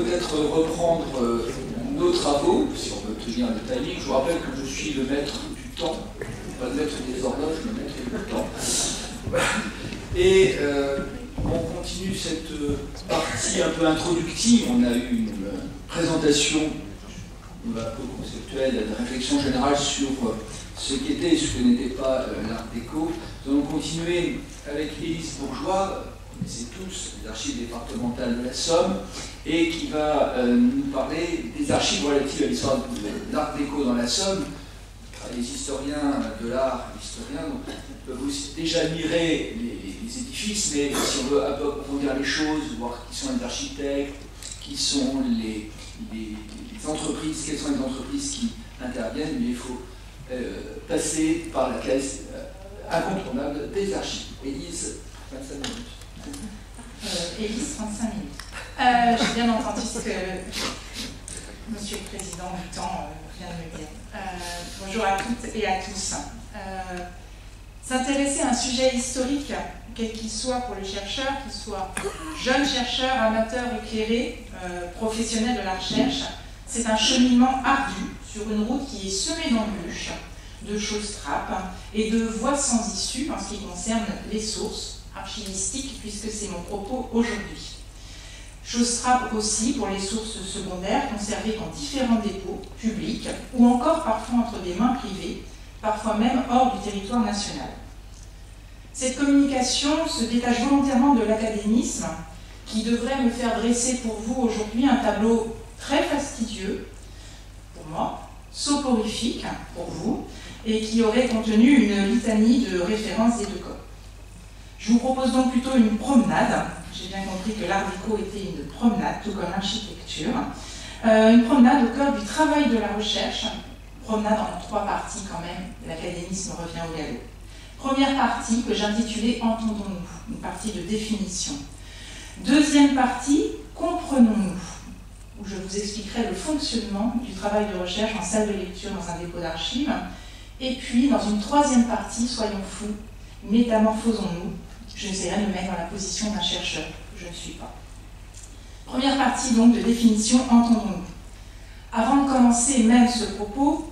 peut-être reprendre nos travaux, si on veut tenir le timing. Je vous rappelle que je suis le maître du temps, pas le maître des horloges, le maître du temps. Et on continue cette partie un peu introductive. On a eu une présentation un peu conceptuelle, de réflexion générale sur ce qu'était et ce que n'était pas l'art déco. Nous allons continuer avec Élise Bourgeois, vous connaissez tous les archives départementales de la Somme, et qui va nous parler des archives relatives à l'histoire de l'art déco dans la Somme. Les historiens de l'art, peuvent aussi déjà admirer les édifices, mais si on veut un peu approfondir les choses, voir qui sont les architectes, qui sont les entreprises, quelles sont les entreprises qui interviennent, mais il faut passer par la case incontournable des archives. Élise, 25 minutes. Élise, 35 minutes. J'ai bien entendu ce que Monsieur le Président du temps vient de me dire. Bonjour à toutes et à tous. S'intéresser à un sujet historique, quel qu'il soit pour le chercheur, qu'il soit jeune chercheur, amateur, éclairé, professionnel de la recherche, c'est un cheminement ardu sur une route qui est semée d'embûches, de choses trappes et de voies sans issue en ce qui concerne les sources archivistiques, puisque c'est mon propos aujourd'hui. Chose trappe aussi pour les sources secondaires conservées dans différents dépôts publics ou encore parfois entre des mains privées, parfois même hors du territoire national. Cette communication se détache volontairement de l'académisme qui devrait me faire dresser pour vous aujourd'hui un tableau très fastidieux, pour moi, soporifique pour vous, et qui aurait contenu une litanie de références et de codes. Je vous propose donc plutôt une promenade. J'ai bien compris que l'art déco était une promenade, tout comme l'architecture. Une promenade au cœur du travail de la recherche. Promenade en 3 parties quand même, l'académisme revient au galop. Première partie que j'intitulais « Entendons-nous », une partie de définition. Deuxième partie, « Comprenons-nous », où je vous expliquerai le fonctionnement du travail de recherche en salle de lecture dans un dépôt d'archives. Et puis, dans une troisième partie, soyons fous, métamorphosons-nous. J'essaierai de me mettre dans la position d'un chercheur, que je ne suis pas. Première partie donc de définition, entendons-nous. Avant de commencer même ce propos,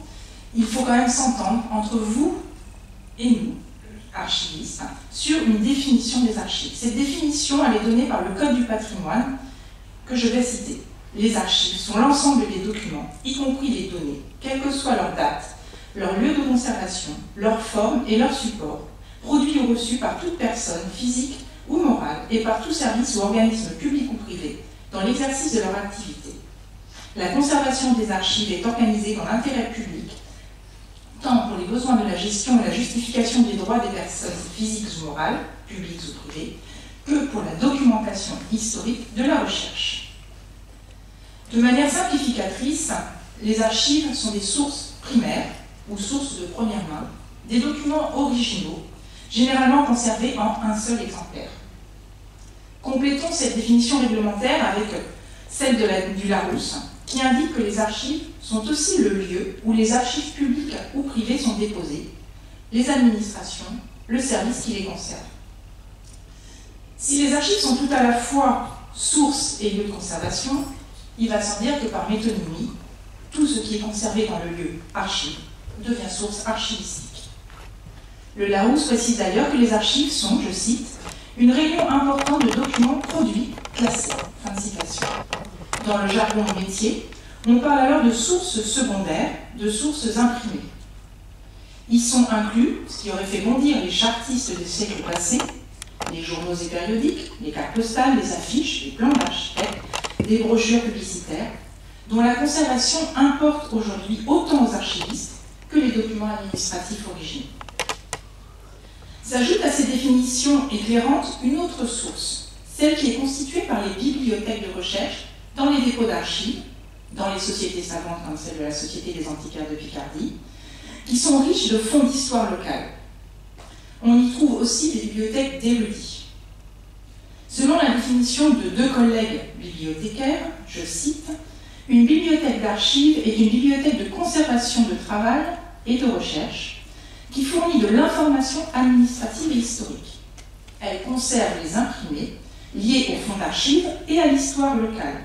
il faut quand même s'entendre entre vous et nous, archivistes, sur une définition des archives. Cette définition, elle est donnée par le Code du patrimoine, que je vais citer. Les archives sont l'ensemble des documents, y compris les données, quelle que soit leur date, leur lieu de conservation, leur forme et leur support, produits ou reçus par toute personne, physique ou morale, et par tout service ou organisme public ou privé, dans l'exercice de leur activité. La conservation des archives est organisée dans l'intérêt public, tant pour les besoins de la gestion et la justification des droits des personnes physiques ou morales, publiques ou privées, que pour la documentation historique de la recherche. De manière simplificatrice, les archives sont des sources primaires ou sources de première main, des documents originaux, généralement conservés en un seul exemplaire. Complétons cette définition réglementaire avec celle du Larousse, qui indique que les archives sont aussi le lieu où les archives publiques ou privées sont déposées, les administrations, le service qui les conserve. Si les archives sont tout à la fois source et lieu de conservation, il va sans dire que par métonymie, tout ce qui est conservé dans le lieu archive devient source archivistique. Le Larousse précise d'ailleurs que les archives sont, je cite, une réunion importante de documents produits, classés. Fin de citation. Dans le jargon métier, on parle alors de sources secondaires, de sources imprimées. Y sont inclus, ce qui aurait fait bondir les chartistes des siècles passés, les journaux et périodiques, les cartes postales, les affiches, les plans d'architectes, des brochures publicitaires, dont la conservation importe aujourd'hui autant aux archivistes que les documents administratifs originaux. S'ajoute à ces définitions éclairantes une autre source, celle qui est constituée par les bibliothèques de recherche dans les dépôts d'archives, dans les sociétés savantes comme celle de la Société des antiquaires de Picardie, qui sont riches de fonds d'histoire locale. On y trouve aussi des bibliothèques d'érudits. Selon la définition de 2 collègues bibliothécaires, je cite, « Une bibliothèque d'archives est une bibliothèque de conservation de travail et de recherche qui fournit de l'information administrative et historique. Elle conserve les imprimés liés au fonds d'archives et à l'histoire locale.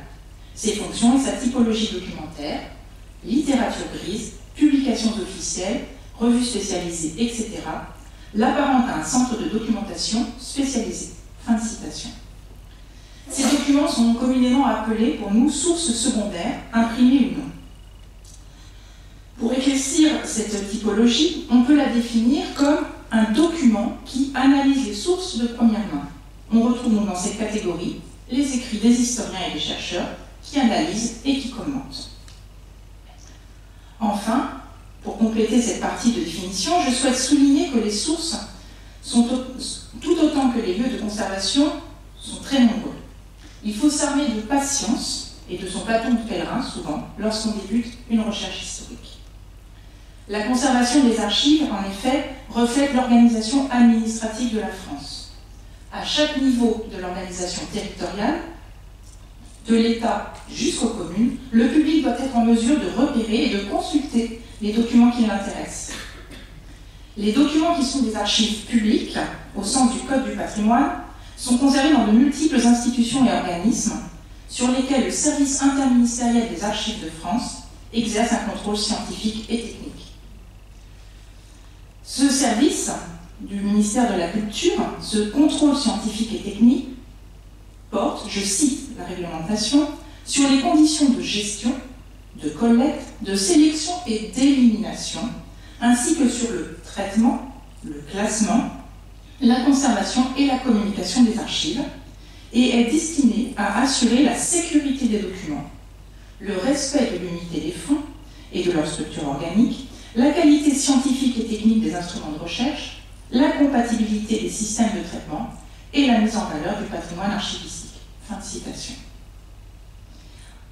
ses fonctions et sa typologie documentaire, littérature grise, publications officielles, revues spécialisées, etc., l'apparente à un centre de documentation spécialisé. Fin de citation. Ces documents sont communément appelés pour nous sources secondaires, imprimées ou non. Pour éclaircir cette typologie, on peut la définir comme un document qui analyse les sources de première main. On retrouve donc dans cette catégorie les écrits des historiens et des chercheurs qui analysent et qui commentent. Enfin, pour compléter cette partie de définition, je souhaite souligner que les sources sont tout autant que les lieux de conservation sont très nombreux. Il faut s'armer de patience et de son bâton de pèlerin, souvent, lorsqu'on débute une recherche historique. La conservation des archives, en effet, reflète l'organisation administrative de la France. À chaque niveau de l'organisation territoriale, de l'État jusqu'aux communes, le public doit être en mesure de repérer et de consulter les documents qui l'intéressent. Les documents qui sont des archives publiques, au sens du Code du patrimoine, sont conservés dans de multiples institutions et organismes sur lesquels le service interministériel des archives de France exerce un contrôle scientifique et technique. Ce service du ministère de la Culture, ce contrôle scientifique et technique, porte, je cite la réglementation, sur les conditions de gestion, de collecte, de sélection et d'élimination, ainsi que sur le traitement, le classement, la conservation et la communication des archives, et est destiné à assurer la sécurité des documents, le respect de l'unité des fonds et de leur structure organique, la qualité scientifique et technique des instruments de recherche, la compatibilité des systèmes de traitement et la mise en valeur du patrimoine archivistique. Fin de citation.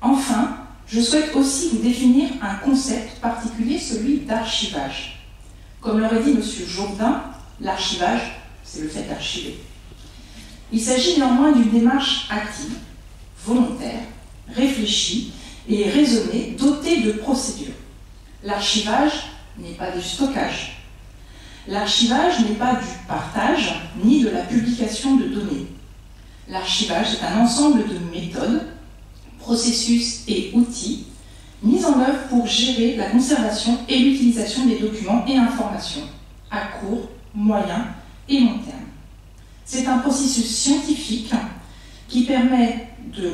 Enfin, je souhaite aussi vous définir un concept particulier, celui d'archivage. Comme l'aurait dit M. Jourdain, l'archivage, c'est le fait d'archiver. Il s'agit néanmoins d'une démarche active, volontaire, réfléchie et raisonnée, dotée de procédures. L'archivage n'est pas du stockage. L'archivage n'est pas du partage ni de la publication de données. L'archivage est un ensemble de méthodes, processus et outils mis en œuvre pour gérer la conservation et l'utilisation des documents et informations à court, moyen et long terme. C'est un processus scientifique qui permet de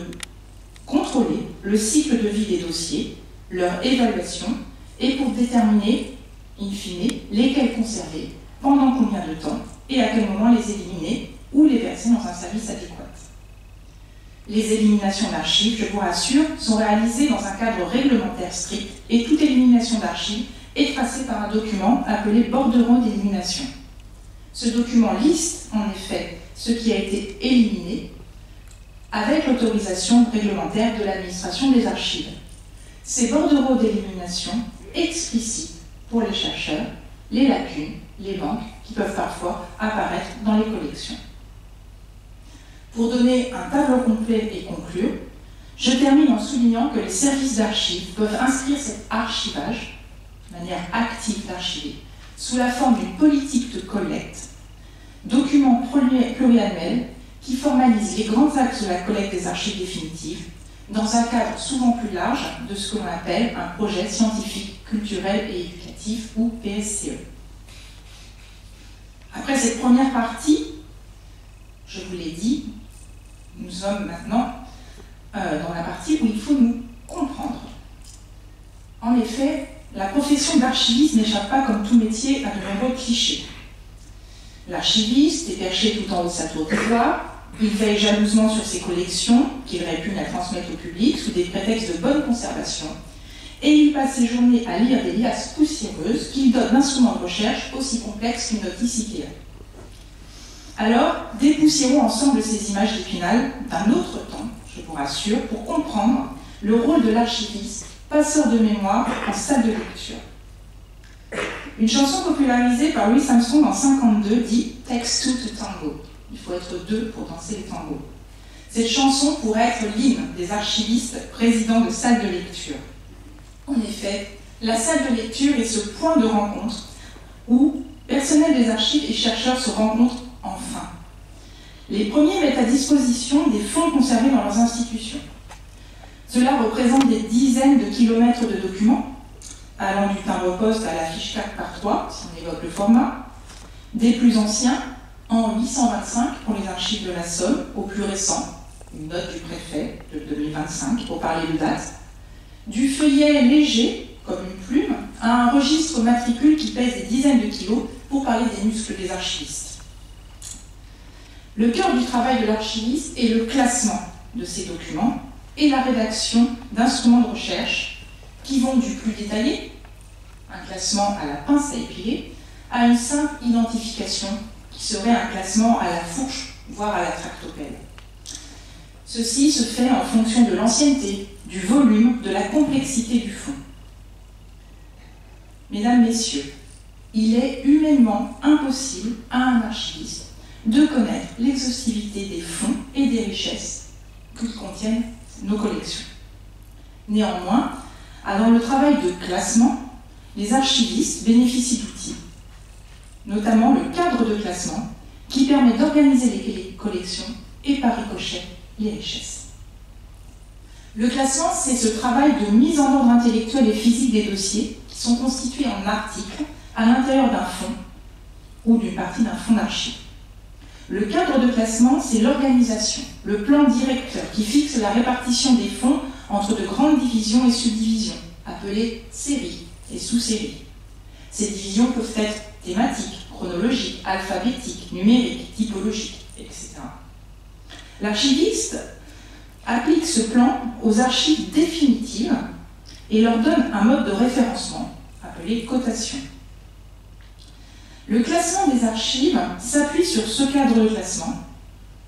contrôler le cycle de vie des dossiers, leur évaluation, et pour déterminer, in fine, lesquels conserver, pendant combien de temps, et à quel moment les éliminer ou les verser dans un service adéquat. Les éliminations d'archives, je vous rassure, sont réalisées dans un cadre réglementaire strict et toute élimination d'archives est tracée par un document appelé bordereau d'élimination. Ce document liste en effet ce qui a été éliminé avec l'autorisation réglementaire de l'administration des archives. Ces bordereaux d'élimination explicitent pour les chercheurs les lacunes, les manques qui peuvent parfois apparaître dans les collections. Pour donner un tableau complet et conclure, je termine en soulignant que les services d'archives peuvent inscrire cet archivage, de manière active d'archiver, sous la forme d'une politique de collecte, document pluriannuel qui formalise les grands axes de la collecte des archives définitives dans un cadre souvent plus large de ce que l'on appelle un projet scientifique, culturel et éducatif ou PSCE. Après cette première partie, je vous l'ai dit, nous sommes maintenant dans la partie où il faut nous comprendre. En effet, la profession d'archiviste n'échappe pas, comme tout métier, à de nombreux clichés. L'archiviste est perché tout en haut de sa tour d'ivoire, il veille jalousement sur ses collections, qu'il répugne à transmettre au public sous des prétextes de bonne conservation, et il passe ses journées à lire des liasses poussiéreuses qu'il dote d'instruments de recherche aussi complexes qu'une notice IKEA. Alors, dépoussiérons ensemble ces images d'Épinal d'un autre temps, je vous rassure, pour comprendre le rôle de l'archiviste, passeur de mémoire en salle de lecture. Une chanson popularisée par Louis Armstrong en 1952 dit « Takes two to tango ». Il faut être deux pour danser les tangos. Cette chanson pourrait être l'hymne des archivistes présidents de salles de lecture. En effet, la salle de lecture est ce point de rencontre où personnel des archives et chercheurs se rencontrent enfin. Les premiers mettent à disposition des fonds conservés dans leurs institutions. Ce Cela représente des dizaines de kilomètres de documents, allant du timbre-poste à la fiche 4x3, si on évoque le format, des plus anciens, en 825 pour les archives de la Somme, au plus récent, une note du préfet de 2025 pour parler de date, du feuillet léger, comme une plume, à un registre matricule qui pèse des dizaines de kilos pour parler des muscles des archivistes. Le cœur du travail de l'archiviste est le classement de ces documents et la rédaction d'instruments de recherche qui vont du plus détaillé, un classement à la pince à épiler, à une simple identification qui serait un classement à la fourche, voire à la tractopelle. Ceci se fait en fonction de l'ancienneté, du volume, de la complexité du fond. Mesdames, Messieurs, il est humainement impossible à un archiviste de connaître l'exhaustivité des fonds et des richesses que contiennent nos collections. Néanmoins, dans le travail de classement, les archivistes bénéficient d'outils, notamment le cadre de classement, qui permet d'organiser les collections et par ricochet les richesses. Le classement, c'est ce travail de mise en ordre intellectuel et physique des dossiers qui sont constitués en articles à l'intérieur d'un fonds ou d'une partie d'un fonds d'archives. Le cadre de classement, c'est l'organisation, le plan directeur qui fixe la répartition des fonds entre de grandes divisions et subdivisions, appelées séries et sous-séries. Ces divisions peuvent être thématiques, chronologiques, alphabétiques, numériques, typologiques, etc. L'archiviste applique ce plan aux archives définitives et leur donne un mode de référencement, appelé cotation. Le classement des archives s'appuie sur ce cadre de classement,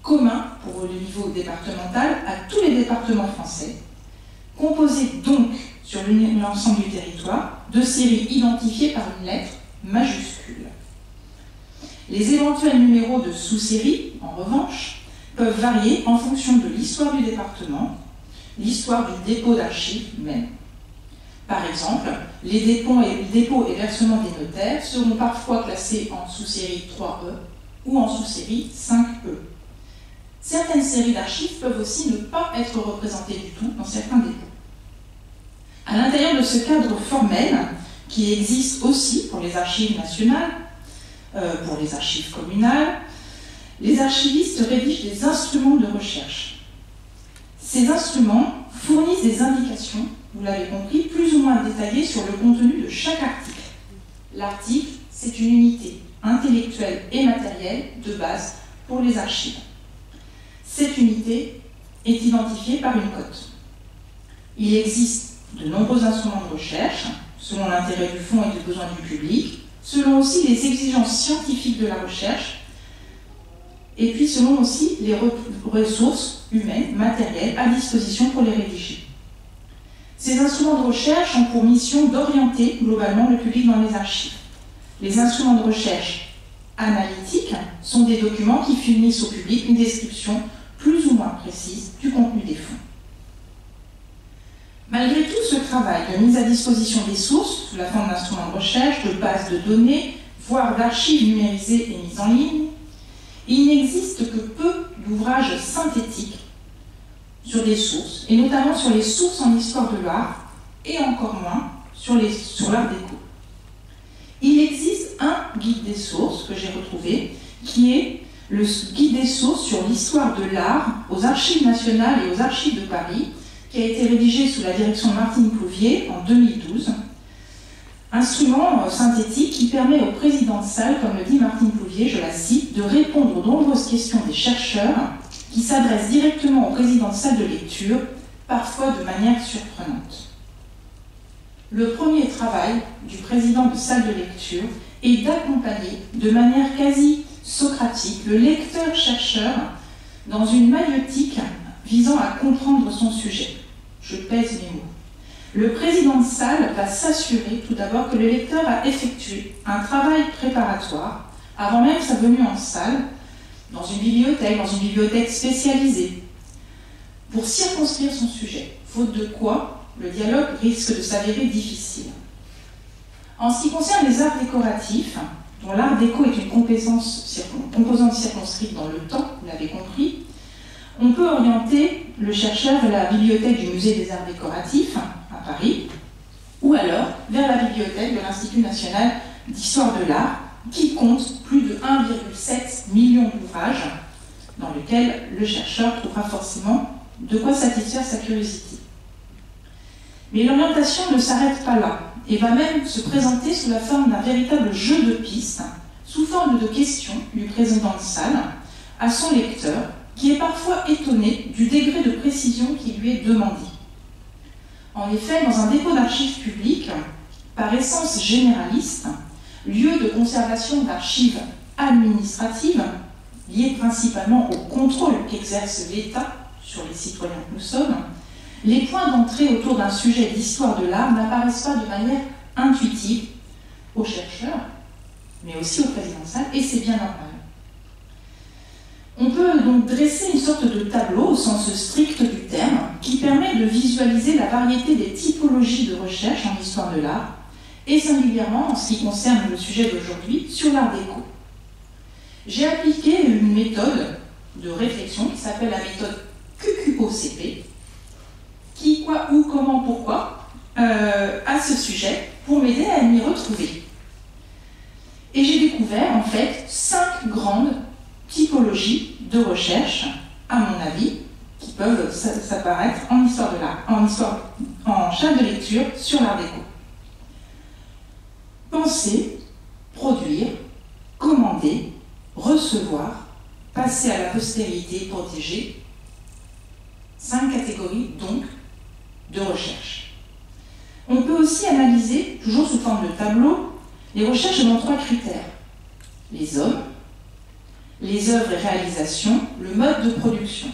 commun pour le niveau départemental à tous les départements français, composé donc sur l'ensemble du territoire de séries identifiées par une lettre majuscule. Les éventuels numéros de sous-séries, en revanche, peuvent varier en fonction de l'histoire du département, l'histoire du dépôt d'archives même. Par exemple, les dépôts et versements des notaires seront parfois classés en sous-série 3E ou en sous-série 5E. Certaines séries d'archives peuvent aussi ne pas être représentées du tout dans certains dépôts. À l'intérieur de ce cadre formel, qui existe aussi pour les archives nationales, pour les archives communales, les archivistes rédigent des instruments de recherche. Ces instruments fournissent des indications, vous l'avez compris, plus ou moins détaillées sur le contenu de chaque article. L'article, c'est une unité intellectuelle et matérielle de base pour les archives. Cette unité est identifiée par une cote. Il existe de nombreux instruments de recherche, selon l'intérêt du fonds et des besoins du public, selon aussi les exigences scientifiques de la recherche, et puis selon aussi les ressources humaines, matérielles, à disposition pour les rédiger. Ces instruments de recherche ont pour mission d'orienter globalement le public dans les archives. Les instruments de recherche analytiques sont des documents qui fournissent au public une description plus ou moins précise du contenu des fonds. Malgré tout ce travail de mise à disposition des sources, sous la forme d'instruments de recherche, de bases de données, voire d'archives numérisées et mises en ligne, il n'existe que peu d'ouvrages synthétiques sur des sources, et notamment sur les sources en histoire de l'art, et encore moins sur l'art déco. Il existe un guide des sources que j'ai retrouvé, qui est le guide des sources sur l'histoire de l'art aux Archives nationales et aux Archives de Paris, qui a été rédigé sous la direction de Martine Plouvier en 2012. Instrument synthétique qui permet au président de salle, comme le dit Martine Plouvier, je la cite, de répondre aux nombreuses questions des chercheurs qui s'adressent directement au président de salle de lecture, parfois de manière surprenante. Le premier travail du président de salle de lecture est d'accompagner de manière quasi socratique le lecteur-chercheur dans une maïeutique visant à comprendre son sujet. Je pèse mes mots. Le président de salle va s'assurer tout d'abord que le lecteur a effectué un travail préparatoire avant même sa venue en salle, dans une bibliothèque spécialisée, pour circonscrire son sujet, faute de quoi le dialogue risque de s'avérer difficile. En ce qui concerne les arts décoratifs, dont l'art déco est une composante circonscrite dans le temps, vous l'avez compris, on peut orienter le chercheur vers la bibliothèque du Musée des Arts Décoratifs, à Paris, ou alors vers la bibliothèque de l'Institut national d'histoire de l'art, qui compte plus de 1,7 million d'ouvrages, dans lesquels le chercheur trouvera forcément de quoi satisfaire sa curiosité. Mais l'orientation ne s'arrête pas là, et va même se présenter sous la forme d'un véritable jeu de pistes, sous forme de questions du président de salle, à son lecteur, qui est parfois étonné du degré de précision qui lui est demandé. En effet, dans un dépôt d'archives publiques, par essence généraliste, lieu de conservation d'archives administratives, liées principalement au contrôle qu'exerce l'État sur les citoyens que nous sommes, les points d'entrée autour d'un sujet d'histoire de l'art n'apparaissent pas de manière intuitive aux chercheurs, mais aussi au président de salle, et c'est bien normal. On peut donc dresser une sorte de tableau, au sens strict du terme, qui permet de visualiser la variété des typologies de recherche en histoire de l'art, et singulièrement en ce qui concerne le sujet d'aujourd'hui, sur l'art déco. J'ai appliqué une méthode de réflexion qui s'appelle la méthode QQOCP, qui, quoi, où, comment, pourquoi, à ce sujet, pour m'aider à m'y retrouver. Et j'ai découvert, en fait, 5 grandes typologies de recherche, à mon avis, qui peuvent s'apparaître en histoire de l'art, en chaque de lecture sur l'art déco. Penser, produire, commander, recevoir, passer à la postérité, protéger. 5 catégories, donc, de recherche. On peut aussi analyser, toujours sous forme de tableau, les recherches selon 3 critères. Les hommes, les œuvres et réalisations, le mode de production.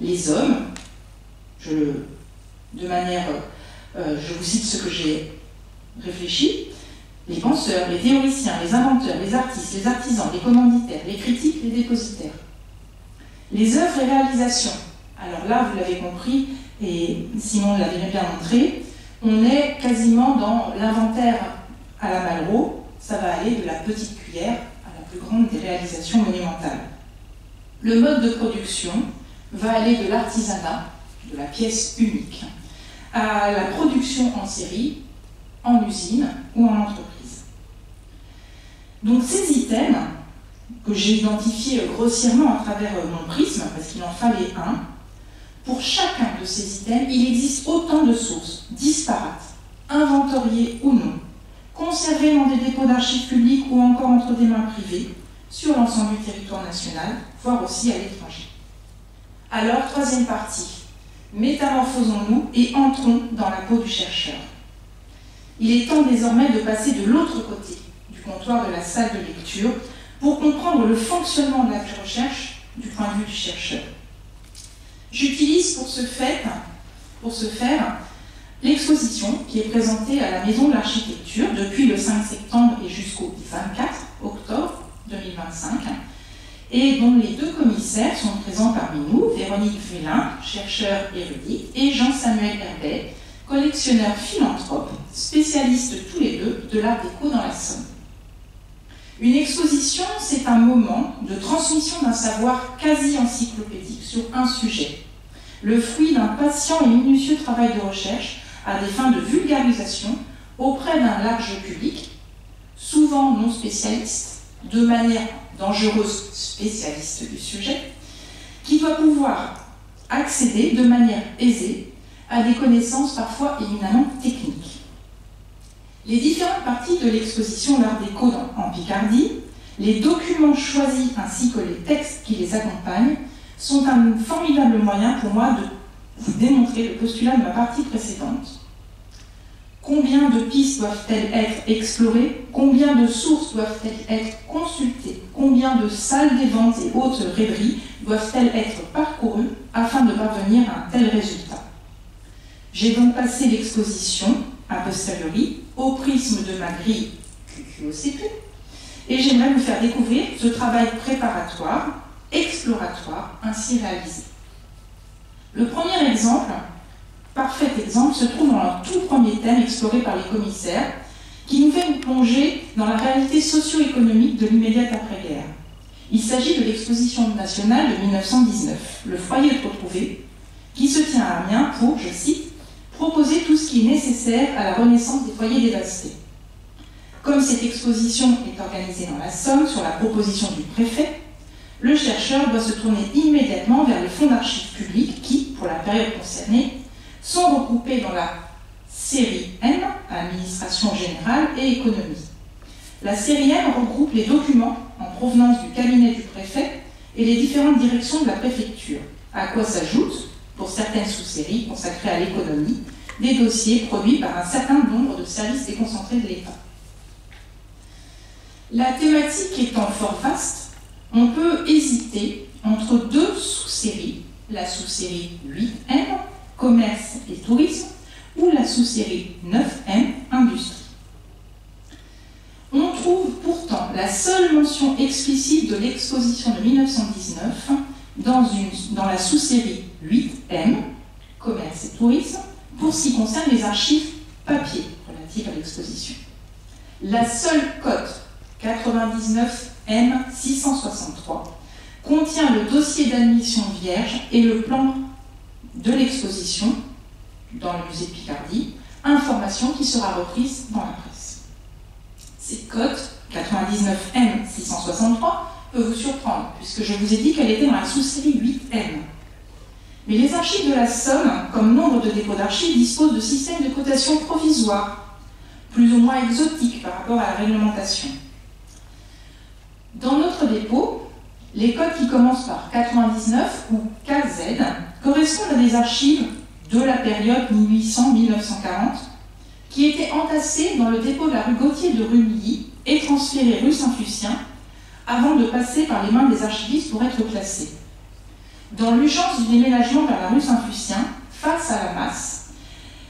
Les hommes, je vous cite ce que j'ai réfléchi, les penseurs, les théoriciens, les inventeurs, les artistes, les artisans, les commanditaires, les critiques, les dépositaires. Les œuvres et réalisations. Alors là, vous l'avez compris, et Simon l'avait bien montré, on est quasiment dans l'inventaire à la Malraux, ça va aller de la petite cuillère à la plus grande des réalisations monumentales. Le mode de production va aller de l'artisanat, de la pièce unique, à la production en série, en usine ou en entreprise. Donc ces items, que j'ai identifiés grossièrement à travers mon prisme, parce qu'il en fallait un, pour chacun de ces items, il existe autant de sources disparates, inventoriées ou non, conservées dans des dépôts d'archives publiques ou encore entre des mains privées, sur l'ensemble du territoire national, voire aussi à l'étranger. Alors, 3e partie, métamorphosons-nous et entrons dans la peau du chercheur. Il est temps désormais de passer de l'autre côté du comptoir de la salle de lecture pour comprendre le fonctionnement de la recherche du point de vue du chercheur. J'utilise pour ce faire l'exposition qui est présentée à la Maison de l'Architecture depuis le 5 septembre et jusqu'au 24 octobre 2025, et dont les 2 commissaires sont présents parmi nous, Véronique Vélin, chercheur érudit, et Jean-Samuel Herbet, collectionneur philanthrope, spécialiste tous les deux de l'art déco dans la Somme. Une exposition, c'est un moment de transmission d'un savoir quasi encyclopédique sur un sujet, le fruit d'un patient et minutieux travail de recherche à des fins de vulgarisation auprès d'un large public, souvent non spécialiste, de manière dangereuse spécialiste du sujet, qui doit pouvoir accéder de manière aisée à des connaissances parfois éminemment techniques. Les différentes parties de l'exposition L'Art déco en Picardie, les documents choisis ainsi que les textes qui les accompagnent sont un formidable moyen pour moi de vous démontrer le postulat de ma partie précédente. Combien de pistes doivent-elles être explorées? Combien de sources doivent-elles être consultées? Combien de salles des ventes et autres rêveries doivent-elles être parcourues afin de parvenir à un tel résultat? J'ai donc passé l'exposition, a posteriori, au prisme de ma grille QQOCP, et j'aimerais vous faire découvrir ce travail préparatoire, exploratoire, ainsi réalisé. Le premier exemple, parfait exemple, se trouve dans leur tout premier thème exploré par les commissaires, qui nous fait nous plonger dans la réalité socio-économique de l'immédiate après-guerre. Il s'agit de l'exposition nationale de 1919, Le foyer de retrouvé, qui se tient à Amiens pour, je cite, « proposer tout ce qui est nécessaire à la renaissance des foyers dévastés ». Comme cette exposition est organisée dans la Somme sur la proposition du préfet, le chercheur doit se tourner immédiatement vers les fonds d'archives publiques qui, pour la période concernée, sont regroupés dans la série M, Administration générale et économie. La série M regroupe les documents en provenance du cabinet du préfet et les différentes directions de la préfecture, à quoi s'ajoutent, pour certaines sous-séries consacrées à l'économie, des dossiers produits par un certain nombre de services déconcentrés de l'État. La thématique étant fort vaste, on peut hésiter entre deux sous-séries, la sous-série 8M, commerce et tourisme, ou la sous-série 9M, industrie. On trouve pourtant la seule mention explicite de l'exposition de 1919 dans la sous-série 8M, commerce et tourisme, pour ce qui concerne les archives papier relatives à l'exposition. La seule cote 99M663 contient le dossier d'admission vierge et le plan de l'exposition dans le musée de Picardie, information qui sera reprise dans la presse. Cette cote 99M663 peut vous surprendre, puisque je vous ai dit qu'elle était dans la sous-série 8M. Mais les archives de la Somme, comme nombre de dépôts d'archives, disposent de systèmes de cotation provisoires, plus ou moins exotiques par rapport à la réglementation. Dans notre dépôt, les codes qui commencent par 99 ou KZ correspondent à des archives de la période 1800-1940 qui étaient entassées dans le dépôt de la rue Gauthier de Rumilly et transférées rue Saint-Lucien avant de passer par les mains des archivistes pour être classées. Dans l'urgence du déménagement vers la rue Saint-Lucien, face à la masse,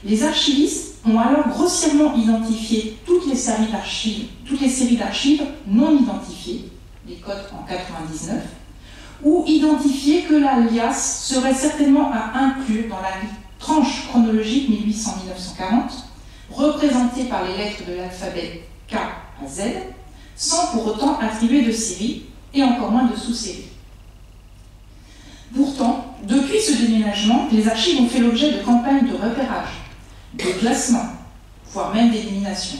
les archivistes ont alors grossièrement identifié toutes les séries d'archives non identifiées, les codes en 99, ou identifié que l'alias serait certainement à inclure dans la tranche chronologique 1800-1940, représentée par les lettres de l'alphabet K à Z, sans pour autant attribuer de série et encore moins de sous-série. Pourtant, depuis ce déménagement, les archives ont fait l'objet de campagnes de repérage, de classement, voire même d'élimination.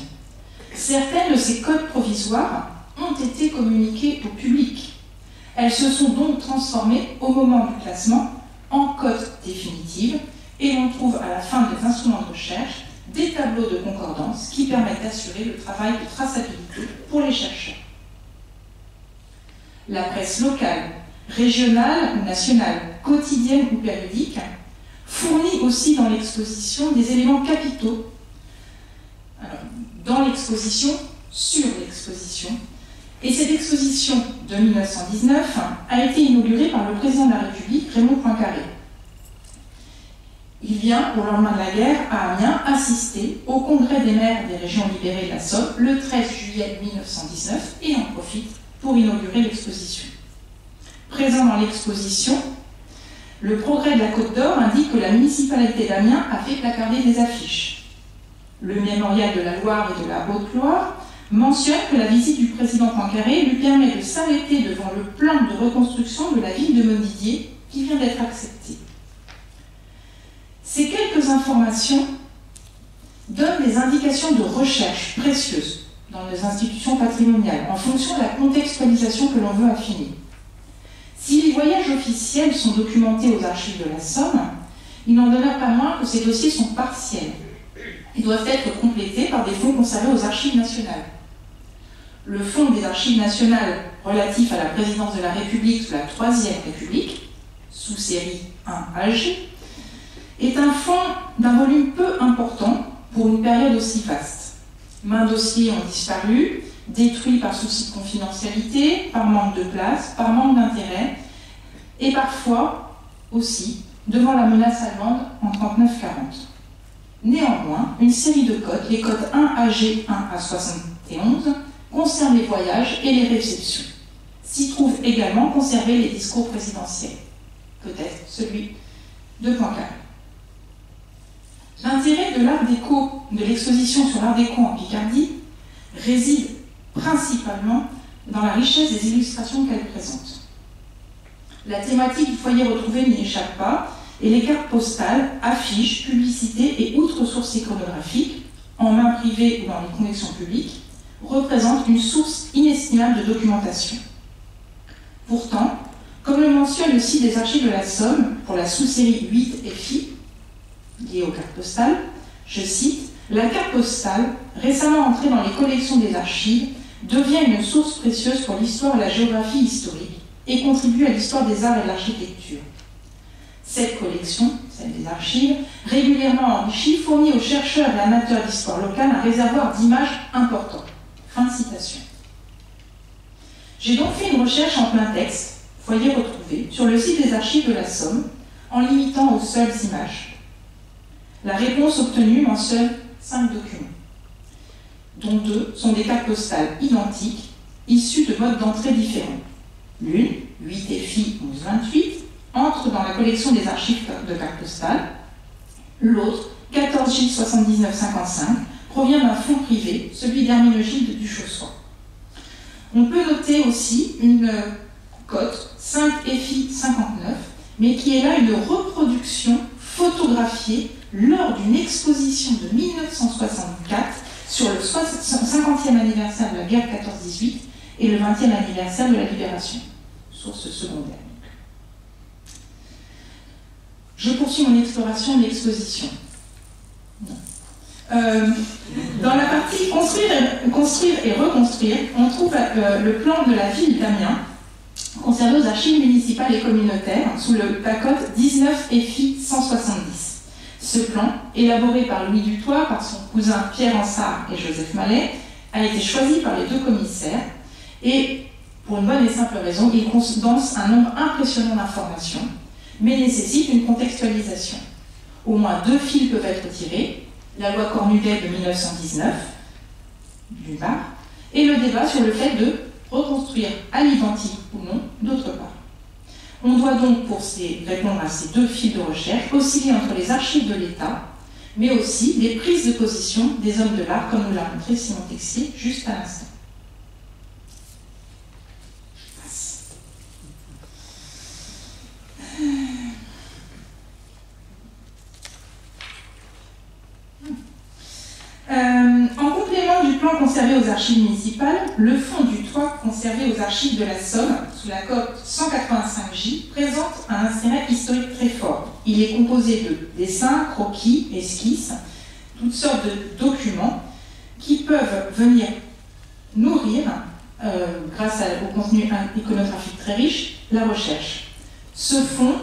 Certaines de ces codes provisoires ont été communiquées au public. Elles se sont donc transformées au moment du classement en codes définitives et l'on trouve à la fin des instruments de recherche des tableaux de concordance qui permettent d'assurer le travail de traçabilité pour les chercheurs. La presse locale, régionale ou nationale, quotidienne ou périodique, fournit aussi dans l'exposition des éléments capitaux. Alors, dans l'exposition, sur l'exposition. Et cette exposition de 1919 a été inaugurée par le président de la République, Raymond Poincaré. Il vient, au lendemain de la guerre, à Amiens, assister au congrès des maires des régions libérées de la Somme le 13 juillet 1919 et en profite pour inaugurer l'exposition. Présent dans l'exposition, le Progrès de la Côte d'Or indique que la municipalité d'Amiens a fait placarder des affiches. Le mémorial de la Loire et de la Haute-Loire mentionne que la visite du président Poincaré lui permet de s'arrêter devant le plan de reconstruction de la ville de Montdidier qui vient d'être accepté. Ces quelques informations donnent des indications de recherche précieuses dans les institutions patrimoniales en fonction de la contextualisation que l'on veut affiner. Si les voyages officiels sont documentés aux archives de la Somme, il n'en demeure pas moins que ces dossiers sont partiels et doivent être complétés par des fonds conservés aux archives nationales. Le fonds des archives nationales relatif à la présidence de la République sous la Troisième République, sous série 1AG, est un fonds d'un volume peu important pour une période aussi vaste. Maints dossiers ont disparu, détruits par souci de confidentialité, par manque de place, par manque d'intérêt, et parfois aussi devant la menace allemande en 39-40. Néanmoins, une série de codes, les codes 1AG 1 à 71, concernent les voyages et les réceptions. S'y trouvent également conservés les discours présidentiels, peut-être celui de Poincaré. L'intérêt de l'art déco, de l'exposition sur l'art déco en Picardie, réside principalement dans la richesse des illustrations qu'elle présente. La thématique du foyer retrouvé n'y échappe pas, et les cartes postales, affiches, publicités et autres ressources iconographiques, en main privée ou dans les collections publiques, représentent une source inestimable de documentation. Pourtant, comme le mentionne le site des Archives de la Somme pour la sous-série 8 FI, liée aux cartes postales, je cite, « La carte postale, récemment entrée dans les collections des archives, devient une source précieuse pour l'histoire et la géographie historique et contribue à l'histoire des arts et de l'architecture. Cette collection, celle des archives, régulièrement enrichie, fournit aux chercheurs et amateurs d'histoire locale un réservoir d'images important. » Fin de citation. J'ai donc fait une recherche en plein texte, foyer retrouvé, sur le site des Archives de la Somme, en limitant aux seules images. La réponse obtenue mentionne 5 documents, dont 2 sont des cartes postales identiques, issues de modes d'entrée différents. L'une, 8 FI 1128, entre dans la collection des archives de cartes postales. L'autre, 14 J 7955, provient d'un fonds privé, celui d'Herménegilde du Chaussois. On peut noter aussi une cote 5 FI 59, mais qui est là une reproduction photographiée lors d'une exposition de 1964 sur le 50e anniversaire de la guerre 14-18 et le 20e anniversaire de la Libération, source secondaire. Je poursuis mon exploration de l'exposition. Dans la partie construire et reconstruire, on trouve le plan de la ville d'Amiens, conservé aux archives municipales et communautaires, sous la cote 19 FI 170. Ce plan, élaboré par Louis Dutoit, par son cousin Pierre Ansart et Joseph Mallet, a été choisi par les 2 commissaires, et pour une bonne et simple raison, il condense un nombre impressionnant d'informations, mais nécessite une contextualisation. Au moins 2 fils peuvent être tirés, la loi Cornudet de 1919, d'une part, et le débat sur le fait de reconstruire à l'identique ou non, d'autre part. On doit donc, pour répondre à ces 2 fils de recherche, osciller entre les archives de l'État, mais aussi les prises de position des hommes de l'art, comme nous l'a montré Simon Texier juste à l'instant. En complément du plan conservé aux archives municipales, le fonds du toit conservé aux archives de la Somme, sous la cote 185J, présente un intérêt historique très fort. Il est composé de dessins, croquis, esquisses, toutes sortes de documents qui peuvent venir nourrir, grâce au contenu iconographique très riche, la recherche. Ce fonds,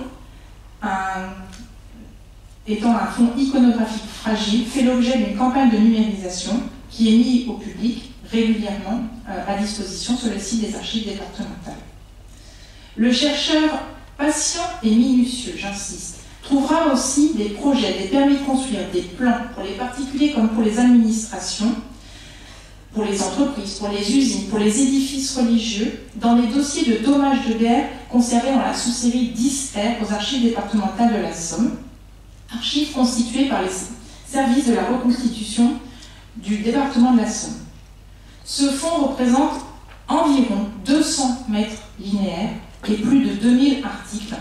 étant un fonds iconographique fragile, fait l'objet d'une campagne de numérisation qui est mise au public régulièrement à disposition sur le site des archives départementales. Le chercheur patient et minutieux, j'insiste, trouvera aussi des projets, des permis de construire, des plans pour les particuliers comme pour les administrations, pour les entreprises, pour les usines, pour les édifices religieux, dans les dossiers de dommages de guerre conservés dans la sous-série 10R aux archives départementales de la Somme, archives constituées par les services de la reconstitution du département de la Somme. Ce fonds représente environ 200 mètres linéaires et plus de 2000 articles,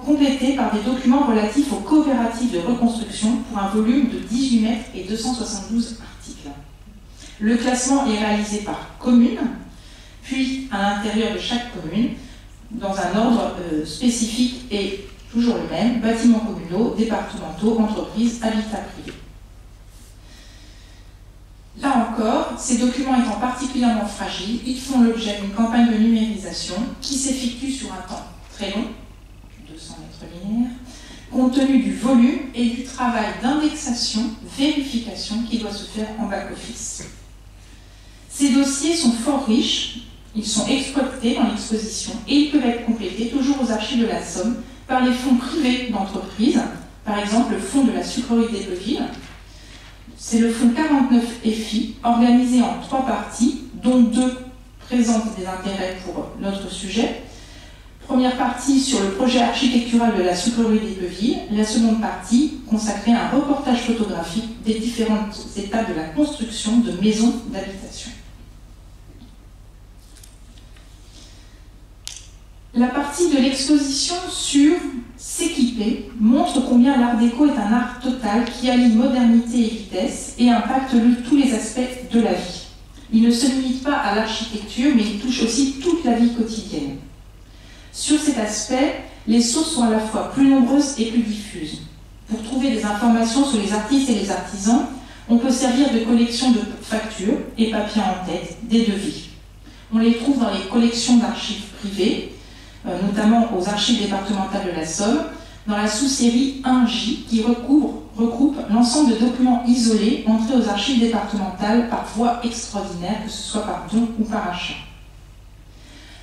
complétés par des documents relatifs aux coopératives de reconstruction pour un volume de 18 mètres et 272 articles. Le classement est réalisé par commune, puis à l'intérieur de chaque commune, dans un ordre spécifique et toujours le même, bâtiments communaux, départementaux, entreprises, habitat privé. Là encore, ces documents étant particulièrement fragiles, ils font l'objet d'une campagne de numérisation qui s'effectue sur un temps très long, 200 mètres linéaires, compte tenu du volume et du travail d'indexation, vérification qui doit se faire en back-office. Ces dossiers sont fort riches, ils sont exploités dans l'exposition et ils peuvent être complétés toujours aux archives de la Somme par les fonds privés d'entreprises, par exemple le fonds de la sucrerie d'Eppeville. C'est le fonds 49 FI, organisé en 3 parties, dont 2 présentent des intérêts pour notre sujet. Première partie sur le projet architectural de la sucrerie d'Eppeville, la seconde partie consacrée à un reportage photographique des différentes étapes de la construction de maisons d'habitation. La partie de l'exposition sur s'équiper montre combien l'art déco est un art total qui allie modernité et vitesse et impacte tous les aspects de la vie. Il ne se limite pas à l'architecture, mais il touche aussi toute la vie quotidienne. Sur cet aspect, les sources sont à la fois plus nombreuses et plus diffuses. Pour trouver des informations sur les artistes et les artisans, on peut servir de collection de factures et papiers en tête, des devis. On les trouve dans les collections d'archives privées, notamment aux archives départementales de la Somme, dans la sous-série 1J qui regroupe l'ensemble de documents isolés entrés aux archives départementales par voie extraordinaire, que ce soit par don ou par achat.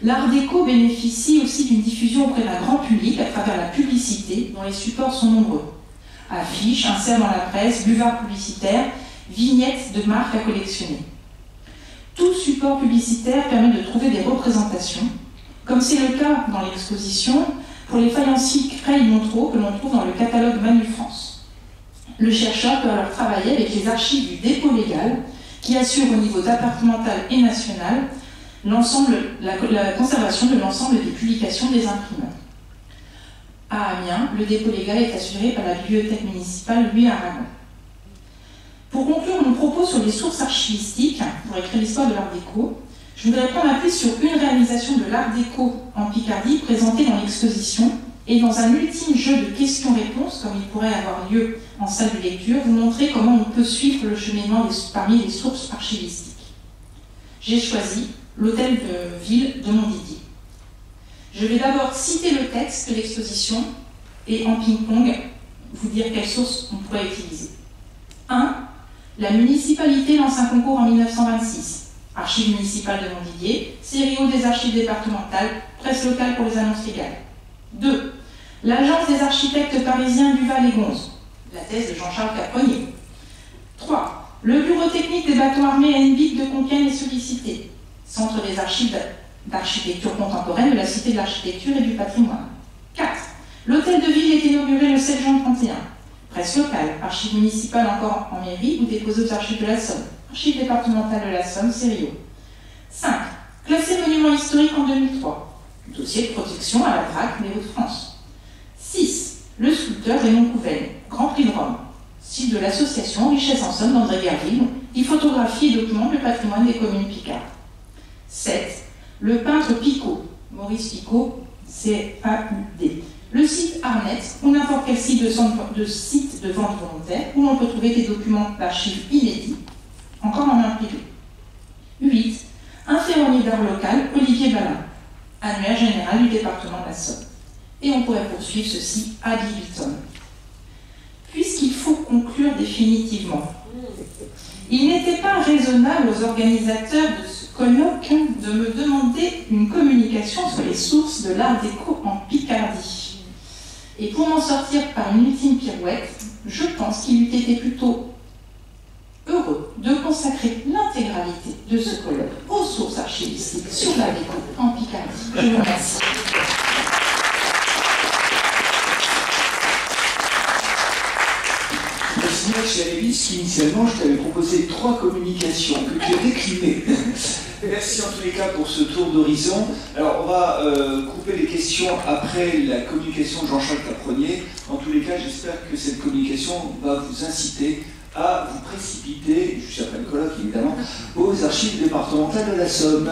L'art déco bénéficie aussi d'une diffusion auprès d'un grand public à travers la publicité, dont les supports sont nombreux. Affiches, inserts dans la presse, buvards publicitaires, vignettes de marques à collectionner. Tout support publicitaire permet de trouver des représentations, comme c'est le cas dans l'exposition pour les faïenciers Creil-Montreux que l'on trouve dans le catalogue Manu France. Le chercheur peut alors travailler avec les archives du dépôt légal qui assure au niveau départemental et national la conservation de l'ensemble des publications des imprimeurs. À Amiens, le dépôt légal est assuré par la bibliothèque municipale Louis Aragon. Pour conclure mon propos sur les sources archivistiques, pour écrire l'histoire de l'art déco, je voudrais prendre appui sur une réalisation de l'art déco en Picardie présentée dans l'exposition et dans un ultime jeu de questions-réponses, comme il pourrait avoir lieu en salle de lecture, vous montrer comment on peut suivre le cheminement parmi les sources archivistiques. J'ai choisi l'hôtel de ville de Montdidier. Je vais d'abord citer le texte de l'exposition et en ping-pong vous dire quelles sources on pourrait utiliser. 1. La municipalité lance un concours en 1926. Archives municipales de Montdidier, série O des archives départementales, presse locale pour les annonces légales. 2. L'agence des architectes parisiens Duval et Gonze, la thèse de Jean-Charles Capronnier. 3. Le bureau technique des bateaux armés NBIC de Compiègne est sollicité. Centre des archives d'architecture contemporaine de la Cité de l'Architecture et du Patrimoine. 4. L'hôtel de ville est inauguré le 7 juin 31. Presse locale, archives municipales encore en mairie ou déposées aux archives de la Somme. Archives départementales de la Somme, série O. 5. Classé monument historique en 2003. Dossier de protection à la DRAC des Hauts-de-France. 6. Le sculpteur Raymond Couvel, Grand Prix de Rome. Site de l'association Richesse en Somme d'André Gerville, qui photographie et documente le patrimoine des communes picardes. 7. Le peintre Picot, Maurice Picot, C-A-U-D. Le site Arnet, ou n'importe quel site de vente volontaire, où l'on peut trouver des documents d'archives inédits, encore en main privée. 8. Un ferronnier d'art local, Olivier Balin, annuaire général du département de la Somme. Et on pourrait poursuivre ceci ad libitum. Puisqu'il faut conclure définitivement, il n'était pas raisonnable aux organisateurs de ce colloque de me demander une communication sur les sources de l'art déco en Picardie. Et pour m'en sortir par une ultime pirouette, je pense qu'il eût été plutôt heureux de consacrer l'intégralité de ce colloque aux sources archivistiques sur l'art déco en Picardie. Je vous remercie. Initialement, je t'avais proposé 3 communications que tu as déclinées. Merci en tous les cas pour ce tour d'horizon. Alors, on va couper les questions après la communication de Jean-Charles Capronnier. En tous les cas, j'espère que cette communication va vous inciter à vous précipiter, juste après le colloque évidemment, aux archives départementales de la Somme.